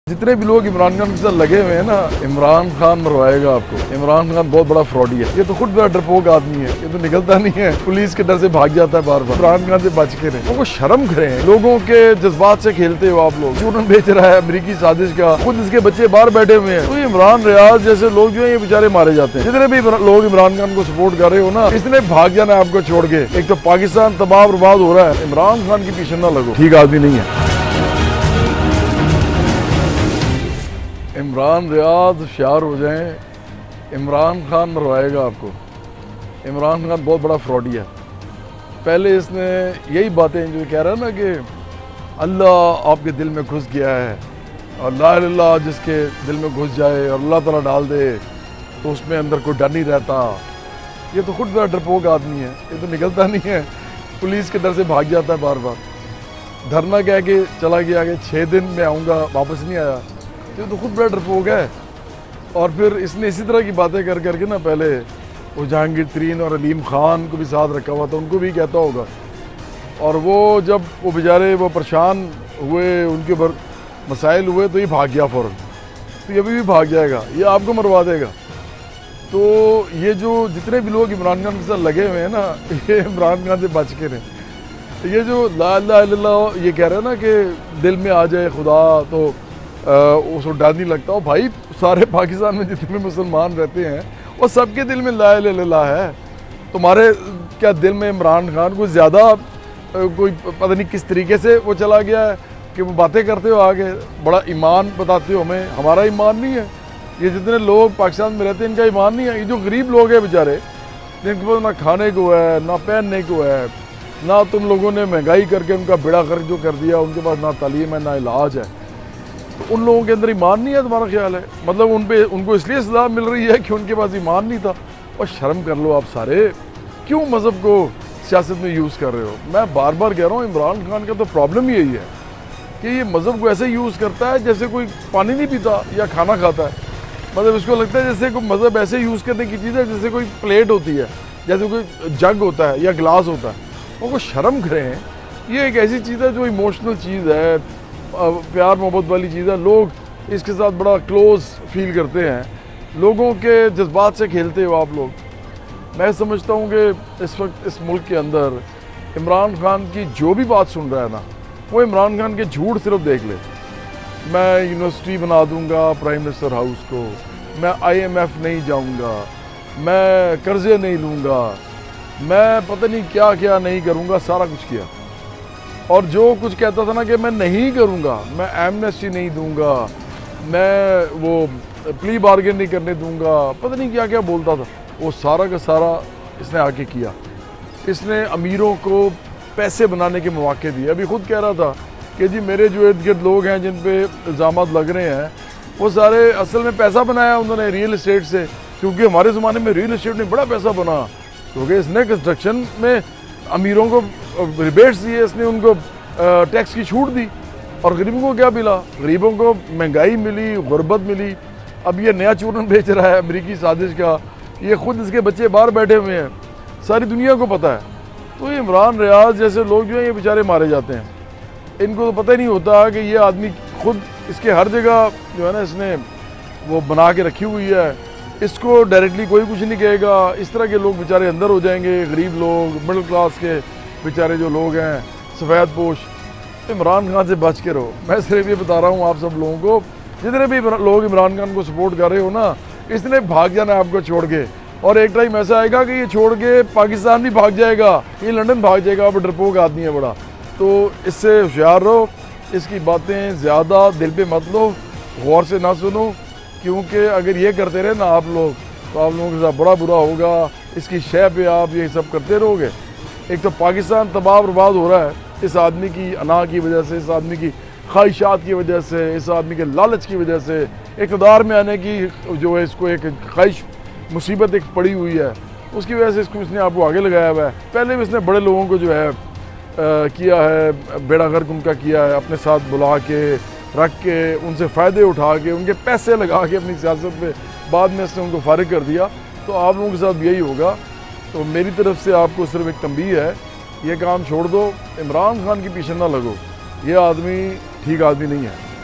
जितने भी लोग इमरान खान के साथ लगे हुए हैं ना, इमरान खान मरवाएगा आपको। इमरान खान बहुत बड़ा फ्रॉडी है। ये तो खुद बड़ा डरपोक आदमी है, ये तो निकलता नहीं है, पुलिस के डर से भाग जाता है बार बार। इमरान खान से बच के रहे, वो शर्म करें। लोगों के जज्बात से खेलते हो आप लोग। चूरन बेच रहा है अमेरिकी साजिश का, खुद इसके बच्चे बाहर बैठे हुए हैं। तो इमरान रियाज जैसे लोग जो है ये बेचारे मारे जाते हैं। जितने भी लोग इमरान खान को सपोर्ट कर रहे हो ना, इसने भाग जाना है आपको छोड़ के। एक तो पाकिस्तान तबाह बर्बाद हो रहा है, इमरान खान के पीछे ना लगो, ठीक आदमी नहीं है। इमरान रियाज होशियार हो जाएं, इमरान खान मरवाएगा आपको। इमरान खान बहुत बड़ा फ्रॉडी है। पहले इसने यही बातें जो कह रहा है ना कि अल्लाह आपके दिल में घुस गया है, और ला इलाहा इल्लल्लाह जिसके दिल में घुस जाए और अल्लाह ताला डाल दे तो उसमें अंदर कोई डर नहीं रहता। ये तो खुद बड़ा डरपोक आदमी है, ये तो निकलता नहीं है, पुलिस के डर से भाग जाता है बार बार। धरना कह के चला गया कि 6 दिन में आऊँगा, वापस नहीं आया। ये तो खुद बड़ा डरपोक है। और फिर इसने इसी तरह की बातें कर करके ना, पहले वो जहांगीर तरीन और अलीम खान को भी साथ रखा हुआ था, उनको भी कहता होगा। और वो जब वो बेचारे वो परेशान हुए, उनके ऊपर मसाइल हुए, तो ये भाग गया फ़ौरन। तो ये भी भाग जाएगा, ये आपको मरवा देगा। तो ये जो जितने भी लोग इमरान खान के साथ लगे हुए हैं ना, ये इमरान खान से बच के रहे। ये जो ला इलाहा इल्लल्लाह ये कह रहे हैं ना कि दिल में आ जाए खुदा तो उसको डर नहीं लगता। और भाई सारे पाकिस्तान में जितने मुसलमान रहते हैं वो सबके दिल में ला इलाहा इल्लल्लाह है। तुम्हारे क्या दिल में इमरान खान को ज़्यादा कोई पता नहीं किस तरीके से वो चला गया है कि वो बातें करते हो आगे, बड़ा ईमान बताते हो हमें। हमारा ईमान नहीं है। ये जितने लोग पाकिस्तान में रहते हैं इनका ईमान नहीं है। ये जो गरीब लोग हैं बेचारे, जिनके पास ना खाने को है ना पहनने को है, ना तुम लोगों ने महंगाई करके उनका बेड़ा गर्क जो कर दिया, उनके पास ना तालीम है ना इलाज है, तो उन लोगों के अंदर ईमान नहीं है। तुम्हारा ख्याल है मतलब उनको इसलिए सज़ा मिल रही है कि उनके पास ईमान नहीं था। और शर्म कर लो आप सारे, क्यों मज़हब को सियासत में यूज़ कर रहे हो। मैं बार बार कह रहा हूँ, इमरान खान का तो प्रॉब्लम ही यही है कि ये मज़हब को ऐसे यूज़ करता है जैसे कोई पानी नहीं पीता या खाना खाता है। मतलब इसको लगता है जैसे कोई मज़हब ऐसे यूज़ करने की चीज़ है जैसे कोई प्लेट होती है, जैसे कोई जग होता है या गिलास होता है। वो शर्म करें, ये एक ऐसी चीज़ है जो इमोशनल चीज़ है, प्यार मोहब्बत वाली चीज़ है। लोग इसके साथ बड़ा क्लोज़ फील करते हैं। लोगों के जज्बात से खेलते हो आप लोग। मैं समझता हूँ कि इस वक्त इस मुल्क के अंदर इमरान खान की जो भी बात सुन रहा है ना, वो इमरान खान के झूठ सिर्फ देख ले। मैं यूनिवर्सिटी बना दूँगा प्राइम मिनिस्टर हाउस को, मैं IMF नहीं जाऊँगा, मैं कर्ज़े नहीं लूँगा, मैं पता नहीं क्या क्या नहीं करूँगा, सारा कुछ किया। और जो कुछ कहता था ना कि मैं नहीं करूँगा, मैं एमनेस्टी नहीं दूँगा, मैं वो प्ली बार्गेन नहीं करने दूँगा, पता नहीं क्या क्या बोलता था, वो सारा का सारा इसने आके किया। इसने अमीरों को पैसे बनाने के मौके दिए। अभी खुद कह रहा था कि जी मेरे जो इर्द गिर्द लोग हैं जिन पे इल्ज़ामात लग रहे हैं, वो सारे असल में पैसा बनाया उन्होंने रियल इस्टेट से। क्योंकि हमारे ज़माने में रियल इस्टेट में बड़ा पैसा बना, क्योंकि इसने कंस्ट्रक्शन में अमीरों को रिबेट्स दिए, इसने उनको टैक्स की छूट दी। और गरीबों को क्या मिला? गरीबों को महंगाई मिली, गुर्बत मिली। अब ये नया चूरन बेच रहा है अमेरिकी साजिश का, ये खुद इसके बच्चे बाहर बैठे हुए हैं, सारी दुनिया को पता है। तो ये इमरान रियाज जैसे लोग जो हैं ये बेचारे मारे जाते हैं। इनको तो पता ही नहीं होता कि ये आदमी खुद इसके हर जगह जो है ना इसने वो बना के रखी हुई है। इसको डायरेक्टली कोई कुछ नहीं कहेगा। इस तरह के लोग बेचारे अंदर हो जाएंगे, गरीब लोग, मिडिल क्लास के बेचारे जो लोग हैं, सफ़ेद पोश। इमरान खान से बच के रहो। मैं सिर्फ ये बता रहा हूँ आप सब लोगों को, जितने भी लोग इमरान खान को सपोर्ट कर रहे हो ना, इसने भाग जाना है आपको छोड़ के। और एक टाइम ऐसा आएगा कि ये छोड़ के पाकिस्तान भी भाग जाएगा, ये लंदन भाग जाएगा। अब डरपोक आदमी है बड़ा। तो इससे होशियार रहो, इसकी बातें ज़्यादा दिल पे मत लो, गौर से ना सुनो। क्योंकि अगर ये करते रहे ना आप लोग, तो आप लोगों के साथ बड़ा बुरा होगा। इसकी शय पे आप ये सब करते रहोगे। एक तो पाकिस्तान तबाह बर्बाद हो रहा है इस आदमी की अना की वजह से, इस आदमी की ख्वाहिशात की वजह से, इस आदमी के लालच की वजह से। इक़्तिदार में आने की जो है इसको एक ख्वाहिश मुसीबत एक पड़ी हुई है, उसकी वजह से इसने आपको आगे लगाया हुआ है। पहले भी इसने बड़े लोगों को जो है किया है, बेड़ा गर्क उनका किया है, अपने साथ बुला के रख के उनसे फ़ायदे उठा के उनके पैसे लगा के अपनी सियासत पे, बाद में इसने उनको फारिग कर दिया। तो आप लोगों के साथ भी यही होगा। तो मेरी तरफ से आपको सिर्फ एक तंबीह है, ये काम छोड़ दो, इमरान खान के पीछे ना लगो। ये आदमी ठीक आदमी नहीं है।